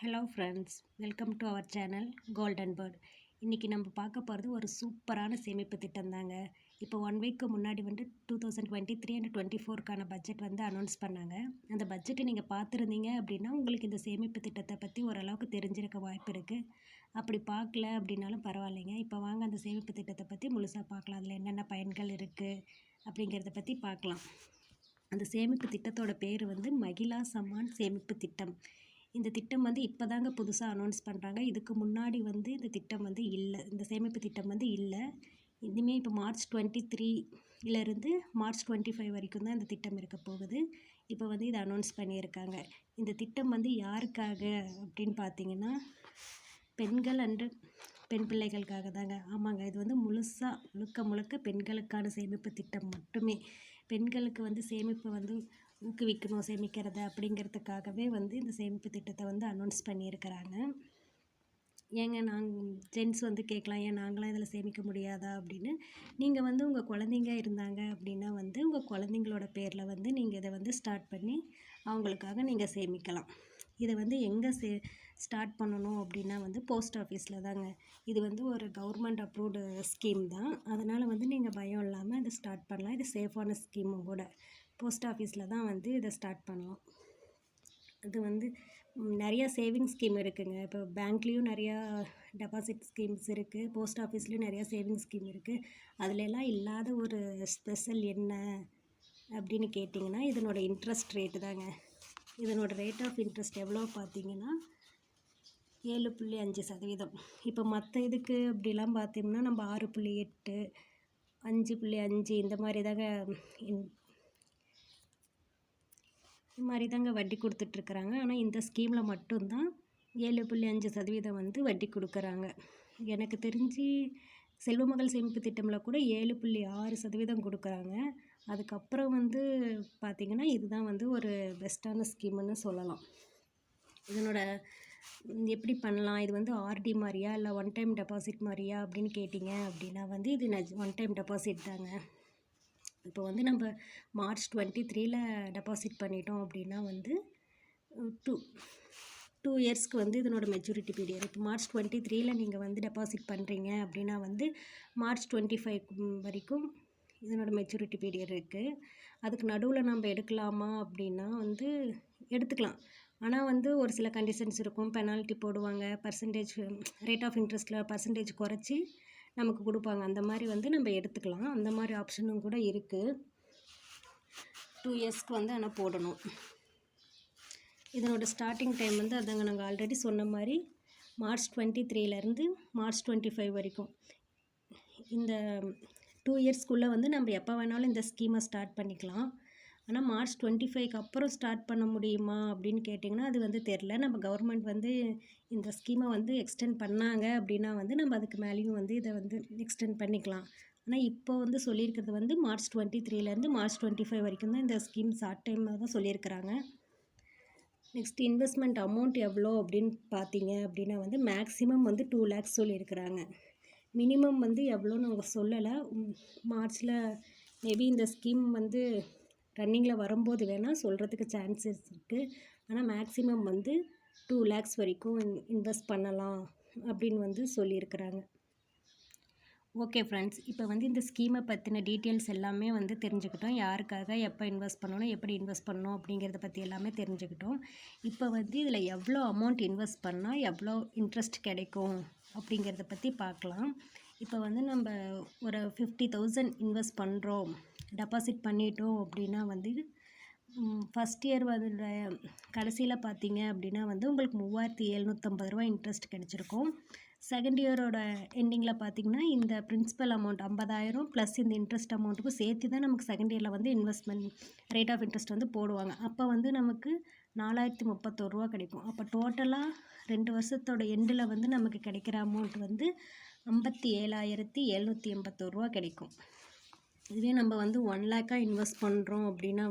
Hello friends, welcome to our channel golden bird. இன்றைக்கி நம்ம பார்க்க போகிறது ஒரு சூப்பரான சேமிப்பு திட்டம் தாங்க. இப்போ 1 வீக்கு முன்னாடி 2023 அண்ட் 24க்கான பட்ஜெட் அனௌன்ஸ் பண்ணாங்க. அந்த பட்ஜெட்டை நீங்கள் பார்த்துருந்தீங்க அப்படின்னா உங்களுக்கு இந்த சேமிப்பு திட்டத்தை பற்றி ஓரளவுக்கு தெரிஞ்சிருக்க வாய்ப்பு இருக்குது. அப்படி பார்க்கல அப்படின்னாலும் பரவாயில்லைங்க. இப்போ வாங்க அந்த சேமிப்பு திட்டத்தை பற்றி முழுசாக பார்க்கலாம். அதில் என்னென்ன பயன்கள் இருக்குது அப்படிங்கிறத பற்றி பார்க்கலாம். அந்த சேமிப்பு திட்டத்தோட பேர் மகிழா சம்மான் சேமிப்பு திட்டம். இந்த திட்டம் இப்போ தாங்க புதுசாக அனௌன்ஸ் பண்ணுறாங்க. இதுக்கு முன்னாடி இந்த திட்டம் இல்லை, இந்த சேமிப்பு திட்டம் இல்லை. இனிமேல் இப்போ மார்ச் 23லேருந்து மார்ச் 25 வரைக்கும் தான் இந்த திட்டம் இருக்க போகுது. இப்போ இதை அனௌன்ஸ் பண்ணியிருக்காங்க. இந்த திட்டம் யாருக்காக அப்படின்னு பார்த்தீங்கன்னா பெண்கள் அண்டு பெண் பிள்ளைகளுக்காக தாங்க. ஆமாங்க, இது முழுக்க பெண்களுக்கான சேமிப்பு திட்டம் மட்டுமே. பெண்களுக்கு சேமிப்பு ஊக்குவிக்கணும், சேமிக்கிறத அப்படிங்கிறதுக்காகவே இந்த சேமிப்பு திட்டத்தை அனௌன்ஸ் பண்ணியிருக்கிறாங்க. ஏங்க ஜென்ஸ் கேட்கலாம், ஏன் நாங்களாம் இதில் சேமிக்க முடியாதா அப்படின்னு. நீங்கள் உங்கள் குழந்தைங்க இருந்தாங்க அப்படின்னா உங்கள் குழந்தைங்களோட பேரில் நீங்கள் இதை ஸ்டார்ட் பண்ணி அவங்களுக்காக நீங்கள் சேமிக்கலாம். இதை எங்கே ஸ்டார்ட் பண்ணணும் அப்படின்னா போஸ்ட் ஆஃபீஸில் தாங்க. இது ஒரு கவர்மெண்ட் அப்ரூவ்டு ஸ்கீம் தான். அதனால் நீங்கள் பயம் இல்லாமல் இதை ஸ்டார்ட் பண்ணலாம். இது சேஃபான ஸ்கீமும் கூட. போஸ்ட் ஆஃபீஸில் தான் இதை ஸ்டார்ட் பண்ணலாம். இது நிறையா சேவிங் ஸ்கீம் இருக்குதுங்க. இப்போ பேங்க்லேயும் நிறையா டெபாசிட் ஸ்கீம்ஸ் இருக்குது, போஸ்ட் ஆஃபீஸ்லேயும் நிறையா சேவிங் ஸ்கீம் இருக்குது. அதிலெல்லாம் இல்லாத ஒரு ஸ்பெஷல் என்ன அப்படின்னு கேட்டிங்கன்னா இதனோட இன்ட்ரெஸ்ட் ரேட்டு தாங்க. இதனோட ரேட் ஆஃப் இன்ட்ரெஸ்ட் எவ்வளோ பார்த்தீங்கன்னா 7.5%. இப்போ மற்ற இதுக்கு அப்படிலாம் பார்த்தோம்னா நம்ம 6.8, 5.5 இந்த மாதிரி தாங்க வட்டி கொடுத்துட்ருக்குறாங்க. ஆனால் இந்த ஸ்கீமில் மட்டும்தான் 7.5% வட்டி கொடுக்குறாங்க. எனக்கு தெரிஞ்சு செல்வமகள் சேமிப்பு திட்டமில் கூட 7.6% கொடுக்குறாங்க. அதுக்கப்புறம் பார்த்திங்கன்னா இதுதான் ஒரு பெஸ்ட்டான ஸ்கீமுன்னு சொல்லலாம். இதனோட எப்படி பண்ணலாம், இது ஆர்டி மாதிரியா இல்லை ஒன் டைம் டெபாசிட் மாதிரியா அப்படின்னு கேட்டிங்க அப்படின்னா இது ஒன் டைம் டெபாசிட் தாங்க. இப்போ நம்ம மார்ச் 23ல் டெபாசிட் பண்ணிட்டோம் அப்படின்னா 2 இயர்ஸ்க்கு இதனோட மெச்சூரிட்டி பீரியட். இப்போ மார்ச் 23ல் நீங்கள் டெபாசிட் பண்ணுறீங்க அப்படின்னா மார்ச் 25 வரைக்கும் இதனோட மெச்சூரிட்டி பீரியட் இருக்குது. அதுக்கு நடுவில் நம்ம எடுக்கலாமா அப்படின்னா எடுத்துக்கலாம். ஆனால் ஒரு சில கண்டிஷன்ஸ் இருக்கும். பெனால்ட்டி போடுவாங்க, பர்சன்டேஜ் ரேட் ஆஃப் இன்ட்ரெஸ்ட்டில் பர்சன்டேஜ் குறைச்சி நமக்கு கொடுப்பாங்க. அந்த மாதிரி நம்ம எடுத்துக்கலாம். அந்த மாதிரி ஆப்ஷனும் கூட இருக்குது. 2 இயர்ஸ்க்கு ஆனால் போடணும். இதனோட ஸ்டார்டிங் டைம் அதாங்க நாங்கள் ஆல்ரெடி சொன்ன மாதிரி மார்ச் 23லேருந்து மார்ச் 25 வரைக்கும். இந்த 2 இயர்ஸ்க்குள்ளே நம்ம எப்போ வேணாலும் இந்த ஸ்கீமை ஸ்டார்ட் பண்ணிக்கலாம். ஆனால் மார்ச் 25க்கு அப்புறம் ஸ்டார்ட் பண்ண முடியுமா அப்படின்னு கேட்டிங்கன்னா அது தெரில. நம்ம கவர்மெண்ட் இந்த ஸ்கீமை எக்ஸ்டெண்ட் பண்ணாங்க அப்படின்னா நம்ம அதுக்கு மேலேயும் இதை எக்ஸ்டெண்ட் பண்ணிக்கலாம். ஆனால் இப்போ சொல்லியிருக்கிறது மார்ச் 23லேருந்து மார்ச் 25 வரைக்கும் தான் இந்த ஸ்கீம் ஷார்ட் டைமாக தான் சொல்லியிருக்கிறாங்க. நெக்ஸ்ட் இன்வெஸ்ட்மெண்ட் அமௌண்ட் எவ்வளோ அப்படின்னு பார்த்தீங்க அப்படின்னா மேக்ஸிமம் 2 lakhs சொல்லியிருக்கிறாங்க. மினிமம் எவ்வளோன்னு அவங்க சொல்லலை. மார்ச்சில் மேபி இந்த ஸ்கீம் ரன்னிங்கில் வரும்போது வேணால் சொல்கிறதுக்கு சான்சஸ் இருக்குது. ஆனால் மேக்ஸிமம் 2 lakhs வரைக்கும் இன்வெஸ்ட் பண்ணலாம் அப்படின்னு சொல்லியிருக்கிறாங்க. ஓகே ஃப்ரெண்ட்ஸ், இப்போ இந்த ஸ்கீமை பற்றின டீட்டெயில்ஸ் எல்லாமே தெரிஞ்சுக்கிட்டோம். யாருக்காக எப்போ இன்வெஸ்ட் பண்ணணும், எப்படி இன்வெஸ்ட் பண்ணணும் அப்படிங்கிறத பற்றி எல்லாமே தெரிஞ்சுக்கிட்டோம். இப்போ இதில் எவ்வளோ அமௌண்ட் இன்வெஸ்ட் பண்ணால் எவ்வளோ இன்ட்ரெஸ்ட் கிடைக்கும் அப்படிங்கிறத பற்றி பார்க்கலாம். இப்போ நம்ம ஒரு 50,000 இன்வெஸ்ட் பண்ணுறோம், டெபாசிட் பண்ணிட்டோம் அப்படின்னா ஃபஸ்ட் இயர் கடைசியில் பார்த்தீங்க அப்படின்னா உங்களுக்கு 3,750 ரூபா இன்ட்ரெஸ்ட் கிடச்சிருக்கும். செகண்ட் இயரோட எண்டிங்கில் பார்த்திங்கன்னா இந்த பிரின்சிபல் அமௌண்ட் 50,000 ப்ளஸ் இந்த இன்ட்ரெஸ்ட் அமௌண்ட்டுக்கும் சேர்த்து தான் நமக்கு செகண்ட் இயரில் இன்வெஸ்ட்மெண்ட் ரேட் ஆஃப் இன்ட்ரெஸ்ட் போடுவாங்க. அப்போ நமக்கு 4,031 ரூபா கிடைக்கும். அப்போ டோட்டலாக 2 வருஷத்தோட எண்டில் நமக்கு கிடைக்கிற அமௌண்ட் 57,781 ரூபா கிடைக்கும். இதுவே நம்ம 1 lakh இன்வெஸ்ட் பண்ணுறோம் அப்படின்னா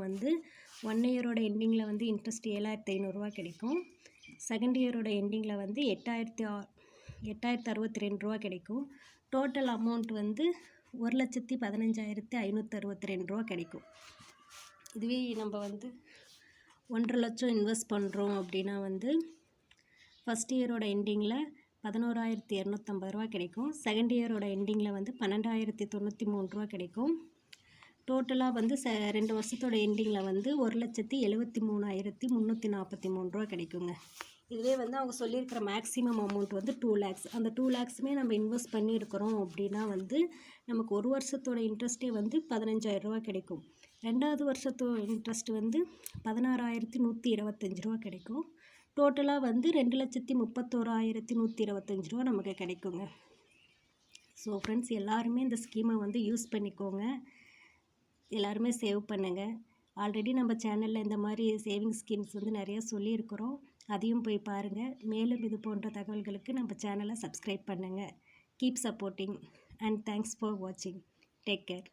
1 இயரோட எண்டிங்கில் இன்ட்ரெஸ்ட் 7,500 ரூபா கிடைக்கும். செகண்ட் இயரோட எண்டிங்கில் 8,062 ரூபா கிடைக்கும். டோட்டல் அமௌண்ட் 1,15,562 ரூபா கிடைக்கும். இதுவே நம்ம 1,50,000 இன்வெஸ்ட் பண்ணுறோம் அப்படின்னா ஃபஸ்ட் இயரோட எண்டிங்கில் 11,250 ரூபா கிடைக்கும். செகண்ட் இயரோட எண்டிங்கில் வந்து 12,093 ரூபா கிடைக்கும். டோட்டலாக வந்து 2 வருஷத்தோட எண்டிங்கில் வந்து 1,73,343 ரூபா கிடைக்குங்க. இதுவே வந்து அவங்க சொல்லியிருக்கிற மேக்ஸிமம் அமௌண்ட் வந்து 2 லேக்ஸ். அந்த 2 லேக்ஸுமே நம்ம இன்வெஸ்ட் பண்ணியிருக்கிறோம் அப்படின்னா வந்து நமக்கு ஒரு வருஷத்தோட இன்ட்ரெஸ்ட்டே வந்து 15,000 ரூபா கிடைக்கும். 2வது வருஷத்தோட இன்ட்ரெஸ்ட் வந்து 16,125 ரூபா கிடைக்கும். டோட்டலாக வந்து 2,31,125 ரூபா நமக்கு கிடைக்குங்க. ஸோ ஃப்ரெண்ட்ஸ், எல்லாருமே இந்த ஸ்கீமை வந்து யூஸ் பண்ணிக்கோங்க. எல்லாருமே சேவ் பண்ணுங்கள். ஆல்ரெடி நம்ம சேனலில் இந்த மாதிரி சேவிங்ஸ் ஸ்கீம்ஸ் வந்து நிறையா சொல்லியிருக்கிறோம். அதையும் போய் பாருங்கள். மேலும் இது போன்ற தகவல்களுக்கு நம்ம சேனலை சப்ஸ்கிரைப் பண்ணுங்கள். Keep supporting and thanks for வாட்சிங். Take care.